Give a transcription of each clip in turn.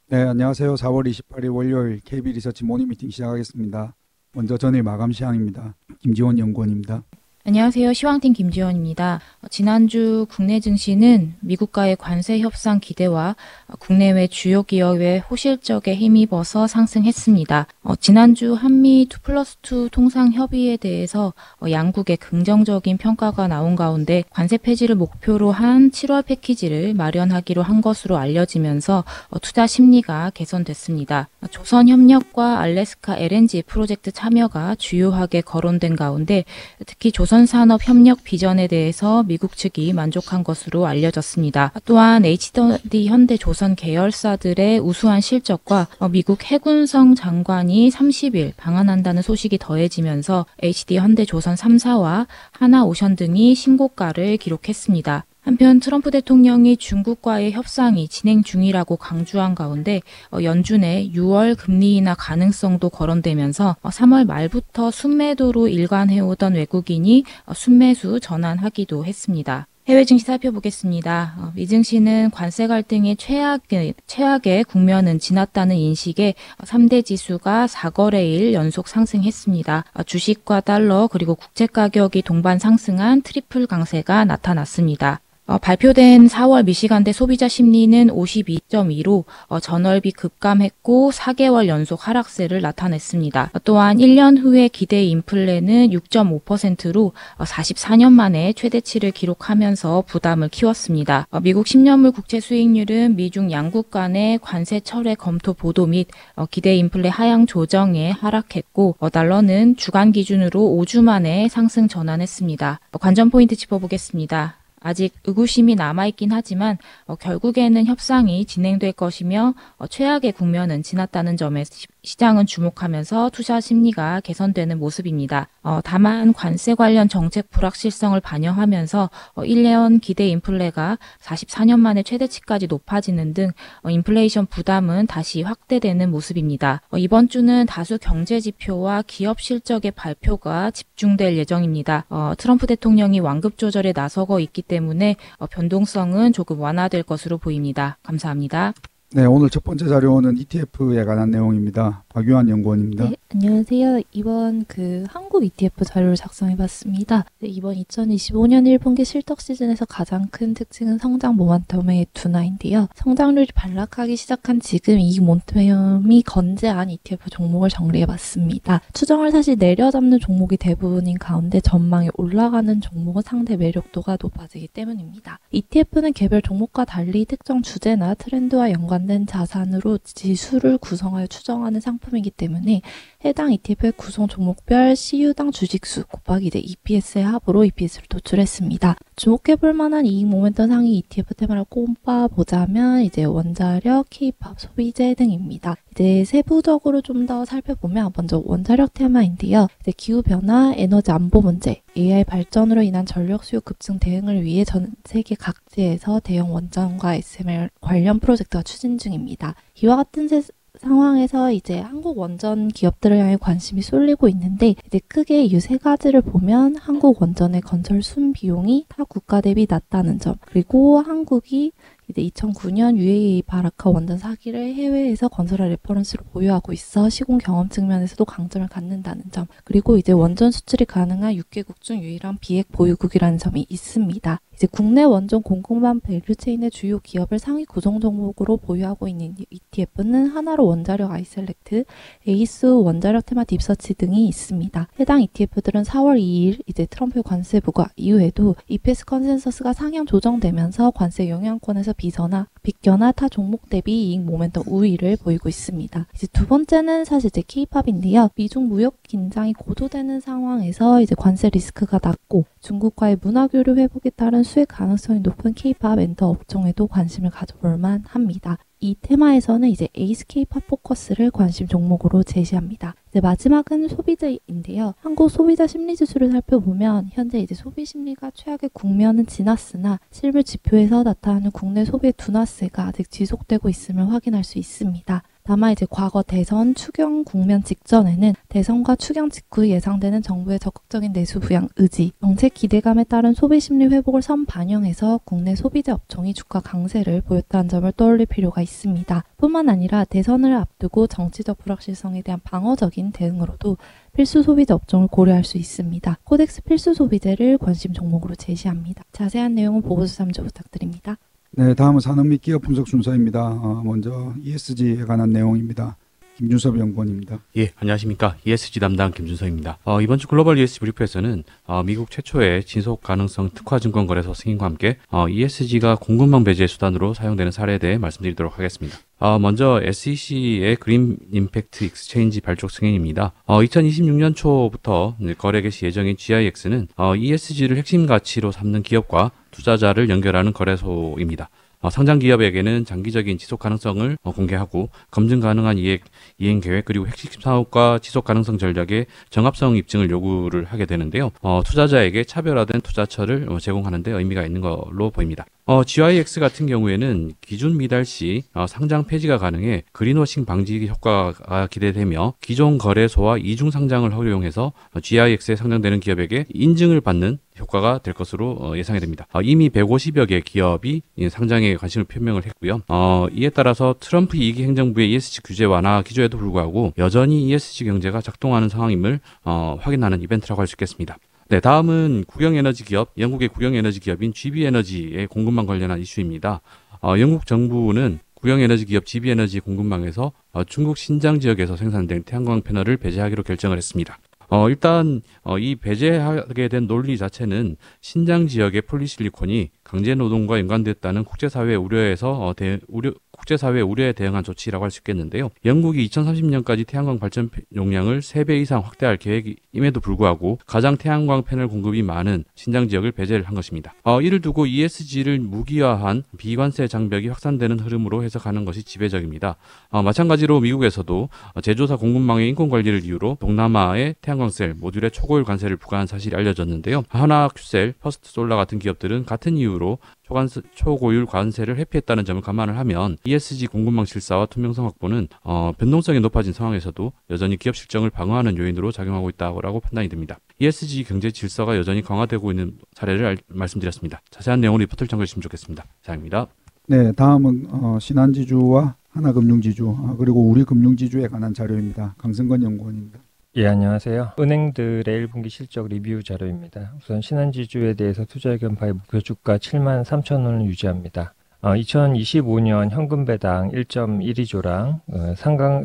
네, 안녕하세요. 4월 28일 월요일 KB 리서치 모닝 미팅 시작하겠습니다. 먼저 전일 마감 시황입니다. 김지원 연구원입니다. 안녕하세요. 시황팀 김지원입니다. 지난주 국내 증시는 미국과의 관세 협상 기대와 국내외 주요 기업의 호실적에 힘입어서 상승했습니다. 지난주 한미 2+2 통상 협의에 대해서 양국의 긍정적인 평가가 나온 가운데 관세 폐지를 목표로 한 7월 패키지를 마련하기로 한 것으로 알려지면서 투자 심리가 개선됐습니다. 조선협력과 알래스카 LNG 프로젝트 참여가 주요하게 거론된 가운데 특히 조선산업협력 비전에 대해서 미국 측이 만족한 것으로 알려졌습니다. 또한 HD 현대조선 계열사들의 우수한 실적과 미국 해군성 장관이 30일 방한한다는 소식이 더해지면서 HD 현대조선 3사와 하나오션 등이 신고가를 기록했습니다. 한편 트럼프 대통령이 중국과의 협상이 진행 중이라고 강조한 가운데 연준의 6월 금리 인하 가능성도 거론되면서 3월 말부터 순매도로 일관해오던 외국인이 순매수 전환하기도 했습니다. 해외 증시 살펴보겠습니다. 미 증시는 관세 갈등의 최악의 국면은 지났다는 인식에 3대 지수가 4거래일 연속 상승했습니다. 주식과 달러 그리고 국채 가격이 동반 상승한 트리플 강세가 나타났습니다. 발표된 4월 미시간대 소비자 심리는 52.2로 전월비 급감했고 4개월 연속 하락세를 나타냈습니다. 또한 1년 후의 기대 인플레는 6.5%로 44년 만에 최대치를 기록하면서 부담을 키웠습니다. 미국 10년물 국채 수익률은 미중 양국 간의 관세 철회 검토 보도 및 기대 인플레 하향 조정에 하락했고 달러는 주간 기준으로 5주 만에 상승 전환했습니다. 관전 포인트 짚어보겠습니다. 아직 의구심이 남아있긴 하지만 결국에는 협상이 진행될 것이며 최악의 국면은 지났다는 점에 시장은 주목하면서 투자 심리가 개선되는 모습입니다. 다만 관세 관련 정책 불확실성을 반영하면서 1년 기대 인플레가 44년 만에 최대치까지 높아지는 등 인플레이션 부담은 다시 확대되는 모습입니다. 이번 주는 다수 경제 지표와 기업 실적의 발표가 집중될 예정입니다. 트럼프 대통령이 완급 조절에 나서고 있기 때문에 변동성은 조금 완화될 것으로 보입니다. 감사합니다. 네, 오늘 첫 번째 자료는 ETF에 관한 내용입니다. 박유한 연구원입니다. 네, 안녕하세요. 이번 한국 ETF 자료를 작성해봤습니다. 네, 이번 2025년 1분기 실적 시즌에서 가장 큰 특징은 성장 모멘텀의 둔화인데요. 성장률이 반락하기 시작한 지금 이 모멘텀이 건재한 ETF 종목을 정리해봤습니다. 추정을 사실 내려잡는 종목이 대부분인 가운데 전망이 올라가는 종목은 상대 매력도가 높아지기 때문입니다. ETF는 개별 종목과 달리 특정 주제나 트렌드와 연관된 자산으로 지수를 구성하여 추정하는 상품이기 때문에 해당 ETF의 구성 종목별 CU당 주식수 곱하기 EPS의 합으로 EPS를 도출했습니다. 주목해볼 만한 이익 모멘텀 상위 ETF 테마를 꼽아보자면 원자력, K-팝, 소비재 등입니다. 세부적으로 좀 더 살펴보면 먼저 원자력 테마인데요. 기후변화, 에너지 안보 문제, AI 발전으로 인한 전력 수요 급증 대응을 위해 전 세계 각지에서 대형 원전과 SMR 관련 프로젝트가 추진 중입니다. 이와 같은 상황에서 한국 원전 기업들을 향해 관심이 쏠리고 있는데 크게 이 세 가지를 보면 한국 원전의 건설 순비용이 타 국가 대비 낮다는 점, 그리고 한국이 2009년 UAE 바라카 원전 4기를 해외에서 건설할 레퍼런스로 보유하고 있어 시공 경험 측면에서도 강점을 갖는다는 점, 그리고 원전 수출이 가능한 6개국 중 유일한 비핵 보유국이라는 점이 있습니다. 국내 원전 공급망 밸류체인의 주요 기업을 상위 구성 종목으로 보유하고 있는 ETF는 하나로 원자력 아이셀렉트, 에이스 원자력 테마 딥서치 등이 있습니다. 해당 ETF들은 4월 2일 트럼프 관세 부과 이후에도 EPS 컨센서스가 상향 조정되면서 관세 영향권에서 비껴나 타 종목 대비 이익 모멘텀 우위를 보이고 있습니다. 두 번째는 사실 K-팝인데요. 미중 무역 긴장이 고조되는 상황에서 관세 리스크가 낮고 중국과의 문화교류 회복에 따른 수익 가능성이 높은 K-팝 엔터 업종에도 관심을 가져볼 만합니다. 이 테마에서는 에이스 K-팝 포커스를 관심 종목으로 제시합니다. 마지막은 소비재인데요. 한국 소비자 심리지수를 살펴보면 현재 소비 심리가 최악의 국면은 지났으나 실물 지표에서 나타나는 국내 소비의 둔화세가 아직 지속되고 있음을 확인할 수 있습니다. 다만 이제 과거 대선 추경 국면 직전에는 대선과 추경 직후 예상되는 정부의 적극적인 내수 부양 의지, 정책 기대감에 따른 소비 심리 회복을 선반영해서 국내 소비재 업종이 주가 강세를 보였다는 점을 떠올릴 필요가 있습니다. 뿐만 아니라 대선을 앞두고 정치적 불확실성에 대한 방어적인 대응으로도 필수 소비재 업종을 고려할 수 있습니다. 코덱스 필수 소비재를 관심 종목으로 제시합니다. 자세한 내용은 보고서 참조 부탁드립니다. 네, 다음은 산업 및 기업 분석 순서입니다. 먼저 ESG에 관한 내용입니다. 김준섭 연구원입니다. 예, 안녕하십니까. ESG 담당 김준서입니다. 이번 주 글로벌 ESG 브리프에서는 미국 최초의 진속 가능성 특화 증권 거래소 승인과 함께 ESG가 공급망 배제 수단으로 사용되는 사례에 대해 말씀드리도록 하겠습니다. 먼저 SEC의 그린 임팩트 익스체인지 발족 승인입니다. 2026년 초부터 거래 개시 예정인 GIX는 ESG를 핵심 가치로 삼는 기업과 투자자를 연결하는 거래소입니다. 상장 기업에게는 장기적인 지속 가능성을 공개하고 검증 가능한 이행 계획 그리고 핵심 사업과 지속 가능성 전략의 정합성 입증을 요구를 하게 되는데요. 투자자에게 차별화된 투자처를 제공하는 데 의미가 있는 걸로 보입니다. GIX 같은 경우에는 기준 미달 시 상장 폐지가 가능해 그린워싱 방지 효과가 기대되며 기존 거래소와 이중 상장을 허용해서 GIX에 상장되는 기업에게 인증을 받는 효과가 될 것으로 예상이 됩니다. 이미 150여 개 기업이 상장에 관심을 표명을 했고요. 이에 따라서 트럼프 2기 행정부의 ESG 규제 완화 기조에도 불구하고 여전히 ESG 경제가 작동하는 상황임을 확인하는 이벤트라고 할 수 있겠습니다. 네, 다음은 국영에너지 기업, 영국의 국영에너지 기업인 GB에너지의 공급망 관련한 이슈입니다. 영국 정부는 국영에너지 기업 GB에너지 공급망에서 중국 신장 지역에서 생산된 태양광 패널을 배제하기로 결정을 했습니다. 일단 이 배제하게 된 논리 자체는 신장 지역의 폴리실리콘이 강제 노동과 연관됐다는 국제사회 우려에 대응한 조치라고 할 수 있겠는데요. 영국이 2030년까지 태양광 발전 용량을 3배 이상 확대할 계획임에도 불구하고 가장 태양광 패널 공급이 많은 신장 지역을 배제를 한 것입니다. 이를 두고 ESG를 무기화한 비관세 장벽이 확산되는 흐름으로 해석하는 것이 지배적입니다. 마찬가지로 미국에서도 제조사 공급망의 인권 관리를 이유로 동남아의 태양광셀 모듈에 초고율 관세를 부과한 사실이 알려졌는데요. 하나큐셀, 퍼스트솔라 같은 기업들은 같은 이유로 초고율 관세를 회피했다는 점을 감안을 하면 ESG 공급망 질서와 투명성 확보는 변동성이 높아진 상황에서도 여전히 기업 실적을 방어하는 요인으로 작용하고 있다고 판단이 됩니다. ESG 경제 질서가 여전히 강화되고 있는 사례를 말씀드렸습니다. 자세한 내용은 리포트를 참고해 주시면 좋겠습니다. 이상입니다. 네, 다음은 신한지주와 하나금융지주 그리고 우리금융지주에 관한 자료입니다. 강승건 연구원입니다. 예, 안녕하세요. 은행들의 1분기 실적 리뷰 자료입니다. 우선 신한지주에 대해서 투자의견파의 목표 주가 73,000원을 유지합니다. 2025년 현금 배당 1.12조랑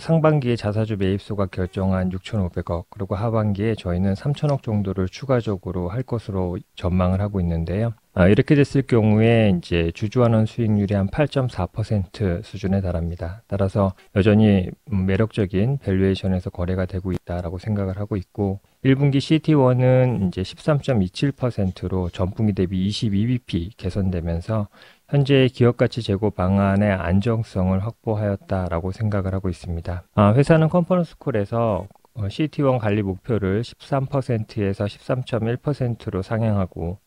상반기에 자사주 매입소가 결정한 6,500억 그리고 하반기에 저희는 3,000억 정도를 추가적으로 할 것으로 전망을 하고 있는데요. 이렇게 됐을 경우에 이제 주주환원 수익률이 한 8.4% 수준에 달합니다. 따라서 여전히 매력적인 밸류에이션에서 거래가 되고 있다라고 생각을 하고 있고 1분기 CET1은 이제 13.27%로 전분기 대비 22bp 개선되면서 현재 기업가치 제고 방안의 안정성을 확보하였다라고 생각을 하고 있습니다. 회사는 컨퍼런스 콜에서 CET1 관리 목표를 13%에서 13.1%로 상향하고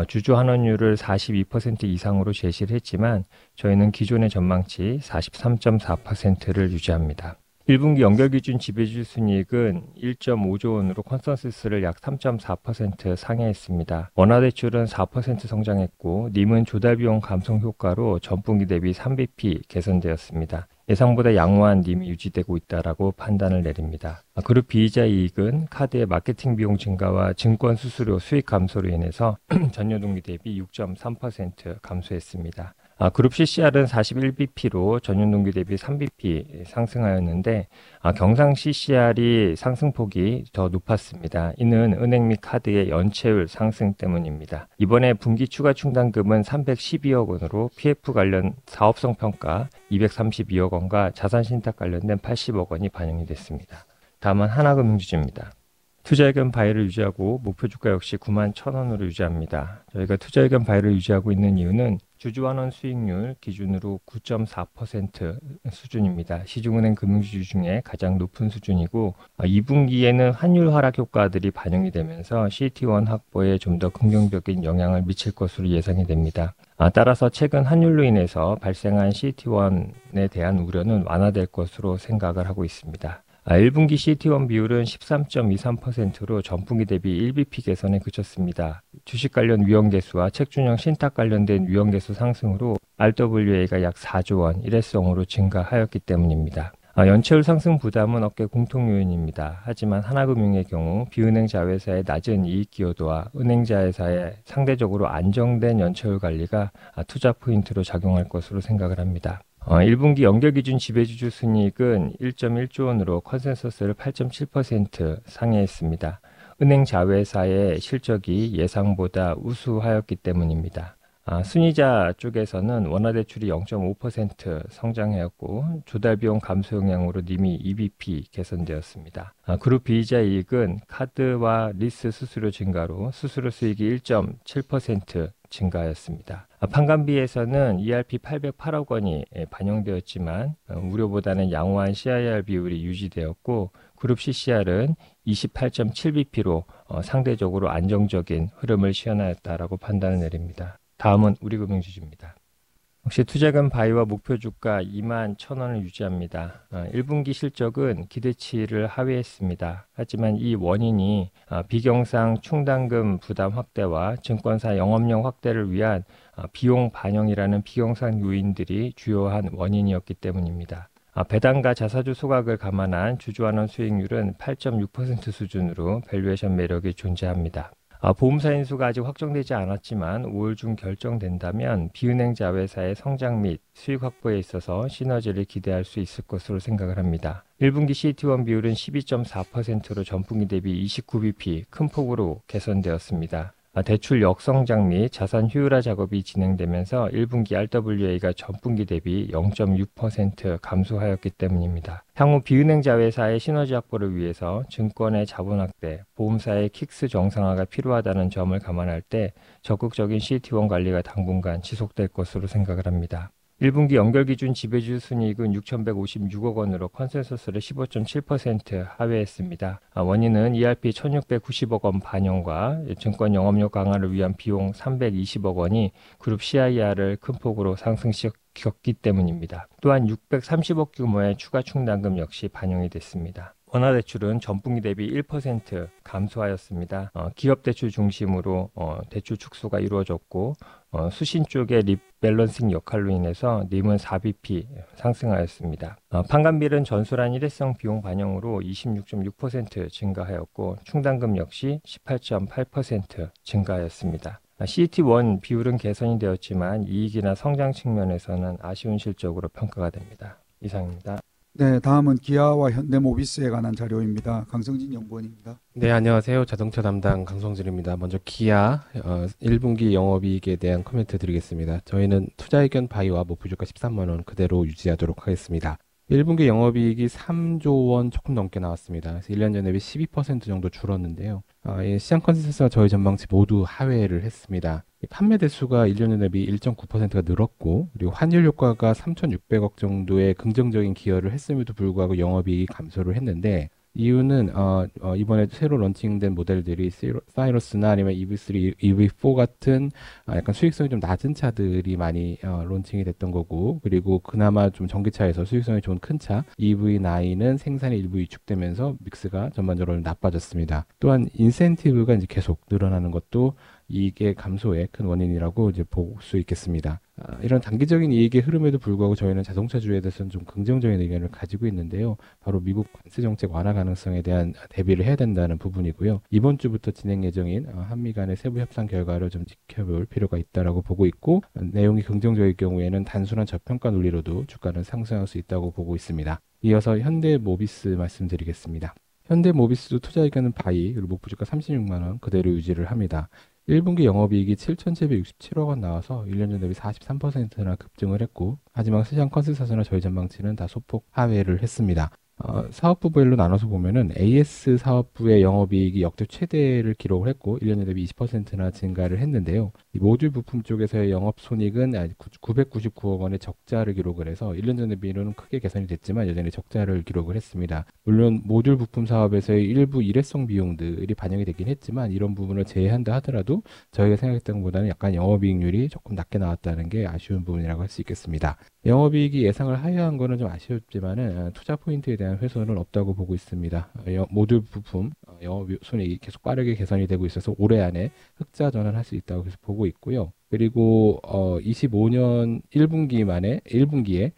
주주 환원율을 42% 이상으로 제시를 했지만 저희는 기존의 전망치 43.4%를 유지합니다. 1분기 연결기준 지배주 순이익은 1.5조 원으로 컨센서스를 약 3.4% 상회했습니다. 원화대출은 4% 성장했고 님은 조달비용 감소 효과로 전분기 대비 3bp 개선되었습니다. 예상보다 양호한 님이 유지되고 있다라고 판단을 내립니다. 그룹 비이자 이익은 카드의 마케팅 비용 증가와 증권 수수료 수익 감소로 인해서 전년동기 대비 6.3% 감소했습니다. 그룹 CCR은 41bp로 전년동기 대비 3bp 상승하였는데 경상 CCR이 상승폭이 더 높았습니다. 이는 은행 및 카드의 연체율 상승 때문입니다. 이번에 분기 추가 충당금은 312억 원으로 PF 관련 사업성 평가 232억 원과 자산 신탁 관련된 80억 원이 반영이 됐습니다. 다음은 하나금융지주입니다. 투자의견 바이를 유지하고 목표 주가 역시 91,000원으로 유지합니다. 저희가 투자의견 바이를 유지하고 있는 이유는 주주환원 수익률 기준으로 9.4% 수준입니다. 시중은행 금융지주 중에 가장 높은 수준이고 2분기에는 환율 하락 효과들이 반영이 되면서 CET1 확보에 좀 더 긍정적인 영향을 미칠 것으로 예상이 됩니다. 따라서 최근 환율로 인해서 발생한 CET1에 대한 우려는 완화될 것으로 생각을 하고 있습니다. 1분기 CET1 비율은 13.23%로 전분기 대비 1bp 개선에 그쳤습니다. 주식 관련 위험계수와 책준형 신탁 관련된 위험계수 상승으로 RWA가 약 4조 원 일회성으로 증가하였기 때문입니다. 연체율 상승 부담은 업계 공통 요인입니다. 하지만 하나금융의 경우 비은행 자회사의 낮은 이익 기여도와 은행 자회사의 상대적으로 안정된 연체율 관리가 투자 포인트로 작용할 것으로 생각을 합니다. 1분기 연결 기준 지배주주 순이익은 1.1조 원으로 컨센서스를 8.7% 상회했습니다. 은행 자회사의 실적이 예상보다 우수하였기 때문입니다. 순이자 쪽에서는 원화대출이 0.5% 성장하였고 조달비용 감소 영향으로 님이 2bp 개선되었습니다. 그룹 비이자 이익은 카드와 리스 수수료 증가로 수수료 수익이 1.7% 증가하였습니다. 판관비에서는 ERP 808억 원이 반영되었지만 우려보다는 양호한 CIR 비율이 유지되었고 그룹 CCR은 28.7bp로 상대적으로 안정적인 흐름을 시현하였다라고 판단을 내립니다. 다음은 우리금융지주입니다. 역시 투자금 바이와 목표 주가 21,000원을 유지합니다. 1분기 실적은 기대치를 하회했습니다. 하지만 이 원인이 비경상 충당금 부담 확대와 증권사 영업력 확대를 위한 비용 반영이라는 비경상 요인들이 주요한 원인이었기 때문입니다. 배당과 자사주 소각을 감안한 주주환원 수익률은 8.6% 수준으로 밸류에이션 매력이 존재합니다. 보험사 인수가 아직 확정되지 않았지만 5월 중 결정된다면 비은행 자회사의 성장 및 수익 확보에 있어서 시너지를 기대할 수 있을 것으로 생각을 합니다. 1분기 CET1 비율은 12.4%로 전분기 대비 29bp 큰 폭으로 개선되었습니다. 대출 역성장 및 자산 효율화 작업이 진행되면서 1분기 RWA가 전분기 대비 0.6% 감소하였기 때문입니다. 향후 비은행 자회사의 시너지 확보를 위해서 증권의 자본 확대, 보험사의 킥스 정상화가 필요하다는 점을 감안할 때 적극적인 CET1 관리가 당분간 지속될 것으로 생각을 합니다. 1분기 연결 기준 지배주주 순이익은 6,156억 원으로 컨센서스를 15.7% 하회했습니다. 원인은 ERP 1,690억 원 반영과 증권 영업력 강화를 위한 비용 320억 원이 그룹 CIR을 큰 폭으로 상승시켰기 때문입니다. 또한 630억 규모의 추가 충당금 역시 반영이 됐습니다. 원화대출은 전분기 대비 1% 감소하였습니다. 기업대출 중심으로 대출 축소가 이루어졌고 수신 쪽의 리밸런싱 역할로 인해서 님은 4bp 상승하였습니다. 판관비는 전술한 일회성 비용 반영으로 26.6% 증가하였고 충당금 역시 18.8% 증가하였습니다. CET1 비율은 개선이 되었지만 이익이나 성장 측면에서는 아쉬운 실적으로 평가가 됩니다. 이상입니다. 네, 다음은 기아와 현대모비스에 관한 자료입니다. 강성진 연구원입니다. 네, 안녕하세요. 자동차 담당 강성진입니다. 먼저 기아 1분기 영업이익에 대한 코멘트 드리겠습니다. 저희는 투자의견 바이와 목표 주가 13만 원 그대로 유지하도록 하겠습니다. 1분기 영업이익이 3조 원 조금 넘게 나왔습니다. 그래서 1년 전에 12% 정도 줄었는데요. 시장 컨센서스와 저희 전망치 모두 하회를 했습니다. 판매 대수가 1년 전에 대비 1.9%가 늘었고 그리고 환율 효과가 3,600억 정도의 긍정적인 기여를 했음에도 불구하고 영업이익이 감소를 했는데 이유는 이번에 새로 런칭된 모델들이 사이러스나 아니면 EV3, EV4 같은 약간 수익성이 좀 낮은 차들이 많이 론칭이 됐던 거고 그리고 그나마 좀 전기차에서 수익성이 좋은 큰 차 EV9은 생산이 일부 위축되면서 믹스가 전반적으로 나빠졌습니다. 또한 인센티브가 이제 계속 늘어나는 것도 이익의 감소의 큰 원인이라고 이제 볼 수 있겠습니다. 이런 단기적인 이익의 흐름에도 불구하고 저희는 자동차주에 대해서는 좀 긍정적인 의견을 가지고 있는데요. 바로 미국 관세 정책 완화 가능성에 대한 대비를 해야 된다는 부분이고요. 이번 주부터 진행 예정인 한미 간의 세부 협상 결과를 좀 지켜볼 필요가 있다라고 보고 있고 내용이 긍정적일 경우에는 단순한 저평가 논리로도 주가는 상승할 수 있다고 보고 있습니다. 이어서 현대모비스 말씀드리겠습니다. 현대모비스도 투자 의견은 바이 그리고 목표 주가 36만 원 그대로 유지를 합니다. 1분기 영업이익이 7,767억 원 나와서 1년 전 대비 43%나 급증을 했고 하지만 시장 컨센서스나 저희 전망치는 다 소폭 하회를 했습니다. 사업부별로 나눠서 보면은 AS 사업부의 영업이익이 역대 최대를 기록을 했고 1년 대비 20%나 증가를 했는데요. 이 모듈 부품 쪽에서의 영업손익은 999억 원의 적자를 기록을 해서 1년 전 대비로는 크게 개선이 됐지만 여전히 적자를 기록을 했습니다. 물론 모듈 부품 사업에서의 일부 일회성 비용들이 반영이 되긴 했지만 이런 부분을 제외한다 하더라도 저희가 생각했던 것보다는 약간 영업이익률이 조금 낮게 나왔다는 게 아쉬운 부분이라고 할 수 있겠습니다. 영업이익이 예상을 하회한 거는 좀 아쉬웠지만은 투자 포인트에 대한 훼손은 없다고 보고 있습니다. 모듈 부품 영업손익이 계속 빠르게 개선이 되고 있어서 올해 안에 흑자 전환할 수 있다고 계속 보고 있고요. 그리고 25년 1분기에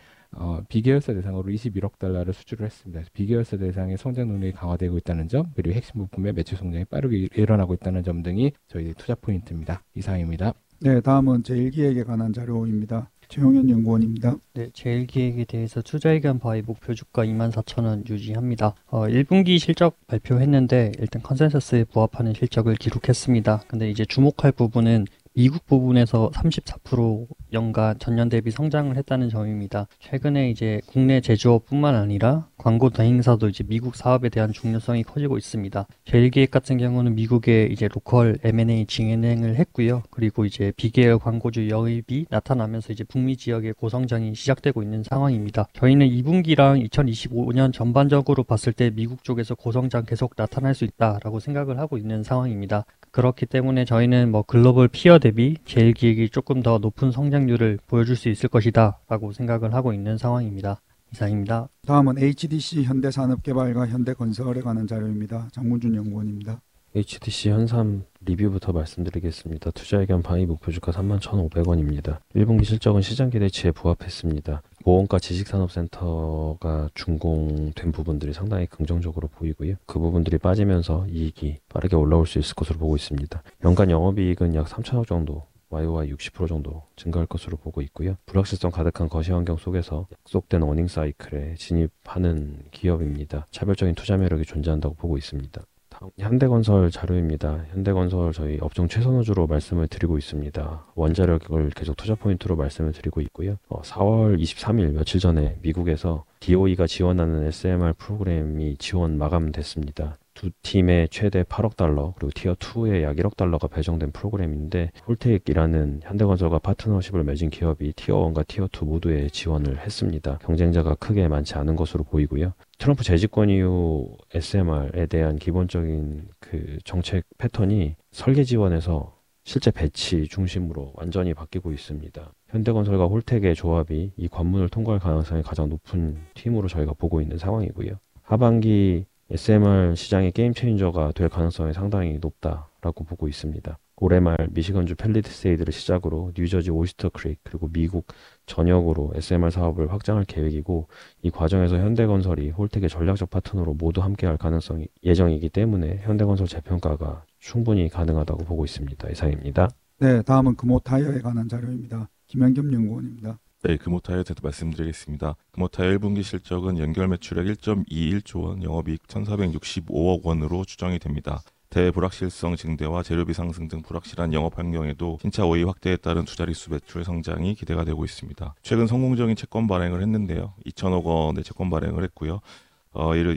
비계열사 대상으로 21억 달러를 수주를 했습니다. 비계열사 대상의 성장 능력이 강화되고 있다는 점, 그리고 핵심 부품의 매출 성장이 빠르게 일어나고 있다는 점 등이 저희 투자 포인트입니다. 이상입니다. 네, 다음은 제1기획에 관한 자료입니다. 최용현 연구원입니다. 네, 제1기획에 대해서 투자의견 바이 목표 주가 24,000원 유지합니다. 1분기 실적 발표했는데 일단 컨센서스에 부합하는 실적을 기록했습니다. 근데 이제 주목할 부분은 미국 부분에서 34% 연간 전년 대비 성장을 했다는 점입니다. 최근에 이제 국내 제조업뿐만 아니라 광고 대행사도 이제 미국 사업에 대한 중요성이 커지고 있습니다. 제1기획 같은 경우는 미국에 이제 로컬 M&A 진행을 했고요. 그리고 이제 비계열 광고주 영입이 나타나면서 이제 북미 지역의 고성장이 시작되고 있는 상황입니다. 저희는 2분기랑 2025년 전반적으로 봤을 때 미국 쪽에서 고성장 계속 나타날 수 있다라고 생각을 하고 있는 상황입니다. 그렇기 때문에 저희는 글로벌 피어 대비 제1기획이 조금 더 높은 성장률을 보여줄 수 있을 것이다 라고 생각을 하고 있는 상황입니다. 이상입니다. 다음은 HDC 현대산업개발과 현대건설에 관한 자료입니다. 장문준 연구원입니다. HDC 현삼 리뷰부터 말씀드리겠습니다. 투자의견 바이 목표주가 31,500원입니다. 1분기 실적은 시장 기대치에 부합했습니다. 보험과 지식산업센터가 준공된 부분들이 상당히 긍정적으로 보이고요. 그 부분들이 빠지면서 이익이 빠르게 올라올 수 있을 것으로 보고 있습니다. 연간 영업이익은 약 3천억 정도, YOY 60% 정도 증가할 것으로 보고 있고요. 불확실성 가득한 거시 환경 속에서 약속된 어닝 사이클에 진입하는 기업입니다. 차별적인 투자 매력이 존재한다고 보고 있습니다. 다음 현대건설 자료입니다. 현대건설 저희 업종 최선호주로 말씀을 드리고 있습니다. 원자력을 계속 투자 포인트로 말씀을 드리고 있고요. 4월 23일 며칠 전에 미국에서 DOE가 지원하는 SMR 프로그램이 지원 마감됐습니다. 두 팀에 최대 8억 달러 그리고 티어2에 약 1억 달러가 배정된 프로그램인데 홀텍이라는 현대건설과 파트너십을 맺은 기업이 티어1과 티어2 모두에 지원을 했습니다. 경쟁자가 크게 많지 않은 것으로 보이고요. 트럼프 재집권 이후 SMR에 대한 기본적인 그 정책 패턴이 설계 지원에서 실제 배치 중심으로 완전히 바뀌고 있습니다. 현대건설과 홀텍의 조합이 이 관문을 통과할 가능성이 가장 높은 팀으로 저희가 보고 있는 상황이고요. 하반기 SMR 시장의 게임 체인저가 될 가능성이 상당히 높다라고 보고 있습니다. 올해 말 미시건주 팰리세이드를 시작으로 뉴저지 오이스터 크릭 그리고 미국 전역으로 SMR 사업을 확장할 계획이고 이 과정에서 현대건설이 홀텍의 전략적 파트너로 모두 함께할 가능성이 예정이기 때문에 현대건설 재평가가 충분히 가능하다고 보고 있습니다. 이상입니다. 네, 다음은 금호타이어에 관한 자료입니다. 김현겸 연구원입니다. 네, 금호타이어 대해서 말씀드리겠습니다. 금호타이어 1분기 실적은 연결 매출액 1.21조 원, 영업이익 1,465억 원으로 추정이 됩니다. 대불확실성 증대와 재료비 상승 등 불확실한 영업 환경에도 신차 OE 확대에 따른 두 자릿수 매출 성장이 기대가 되고 있습니다. 최근 성공적인 채권 발행을 했는데요. 2천억 원의 채권 발행을 했고요.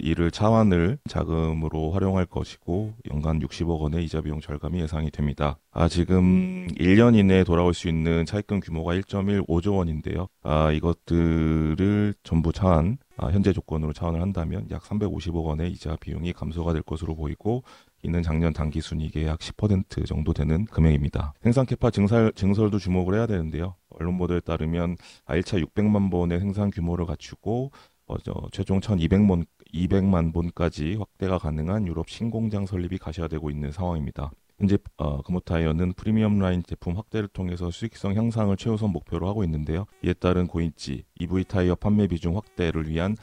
이를 차환을 자금으로 활용할 것이고 연간 60억 원의 이자 비용 절감이 예상이 됩니다. 지금 1년 이내에 돌아올 수 있는 차입금 규모가 1.15조 원인데요. 이것들을 전부 차환, 현재 조건으로 차환을 한다면 약 350억 원의 이자 비용이 감소가 될 것으로 보이고 이는 작년 당기 순이익의 약 10% 정도 되는 금액입니다. 생산 캐파 증설도 주목을 해야 되는데요. 언론 보도에 따르면 1차 600만 본의 생산 규모를 갖추고 최종 1,200만 본까지 확대가 가능한 유럽 신공장 설립이 가시화되고 있는 상황입니다. 현재 금호타이어는 프리미엄 라인 제품 확대를 통해서 수익성 향상을 최우선 목표로 하고 있는데요. 이에 따른 고인지 EV 타이어 판매 비중 확대를 위한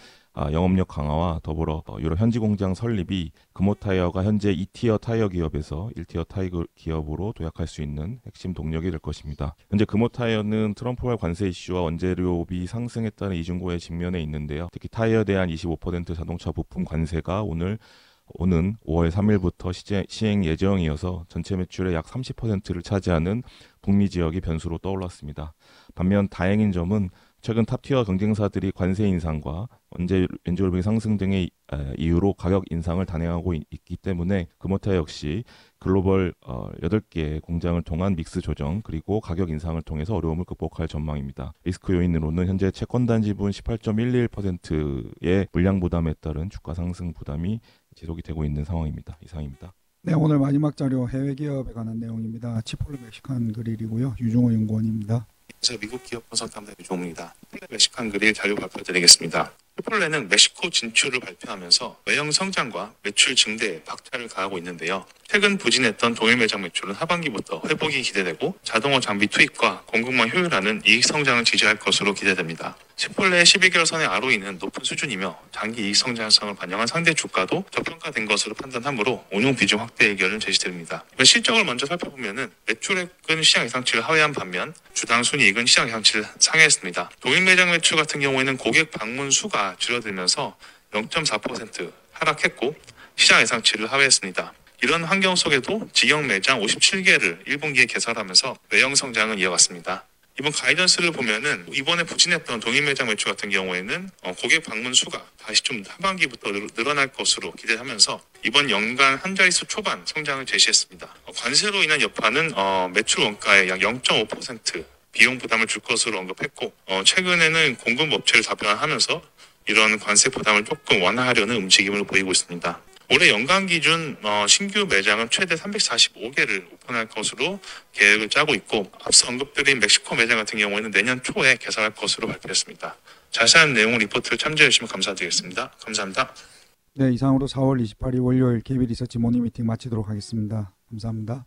영업력 강화와 더불어 유럽 현지 공장 설립이 금호타이어가 현재 2티어 타이어 기업에서 1티어 타이어 기업으로 도약할 수 있는 핵심 동력이 될 것입니다. 현재 금호타이어는 트럼프발 관세 이슈와 원재료비 상승에 따른 이중고에 직면해 있는데요. 특히 타이어에 대한 25% 자동차 부품 관세가 오는 5월 3일부터 시행 예정이어서 전체 매출의 약 30%를 차지하는 북미 지역이 변수로 떠올랐습니다. 반면 다행인 점은 최근 탑티어 경쟁사들이 관세 인상과 원재료 상승 등의 이유로 가격 인상을 단행하고 있기 때문에 금호타이어 역시 글로벌 8개의 공장을 통한 믹스 조정 그리고 가격 인상을 통해서 어려움을 극복할 전망입니다. 리스크 요인으로는 현재 채권단 지분 18.11%의 물량 부담에 따른 주가 상승 부담이 지속이 되고 있는 상황입니다. 이상입니다. 네, 오늘 마지막 자료 해외 기업에 관한 내용입니다. 치폴레 멕시칸 그릴이고요. 유종호 연구원입니다. 그래서 미국 기업 분석 담당 유종호입니다. 치폴레 멕시칸 그릴 자료 발표드리겠습니다. 치폴레는 멕시코 진출을 발표하면서 외형 성장과 매출 증대에 박차를 가하고 있는데요. 최근 부진했던 동일 매장 매출은 하반기부터 회복이 기대되고 자동화 장비 투입과 공급망 효율화는 이익 성장을 지지할 것으로 기대됩니다. 치폴레의 12개월 선의 ROE는 높은 수준이며 장기 이익 성장성을 반영한 상대 주가도 저평가된 것으로 판단하므로 운용 비중 확대 의견을 제시드립니다. 실적을 먼저 살펴보면은 매출액은 시장 예상치를 하회한 반면 주당 순이익은 시장 예상치를 상회했습니다. 동일 매장 매출 같은 경우에는 고객 방문 수가 줄어들면서 0.4% 하락했고 시장 예상치를 하회했습니다. 이런 환경 속에도 직영 매장 57개를 1분기에 개설하면서 외형 성장을 이어갔습니다. 이번 가이던스를 보면은 이번에 부진했던 동일 매장 매출 같은 경우에는 고객 방문 수가 다시 좀 하반기부터 늘어날 것으로 기대하면서 이번 연간 한 자릿수 초반 성장을 제시했습니다. 관세로 인한 여파는 매출 원가의 약 0.5% 비용 부담을 줄 것으로 언급했고 최근에는 공급 업체를 다변화하면서 이런 관세 부담을 조금 완화하려는 움직임을 보이고 있습니다. 올해 연간 기준 신규 매장은 최대 345개를 오픈할 것으로 계획을 짜고 있고 앞서 언급드린 멕시코 매장 같은 경우에는 내년 초에 개설할 것으로 발표했습니다. 자세한 내용 리포트를 참조해 주시면 감사드리겠습니다. 감사합니다. 네, 이상으로 4월 28일 월요일 KB 리서치 모닝 미팅 마치도록 하겠습니다. 감사합니다.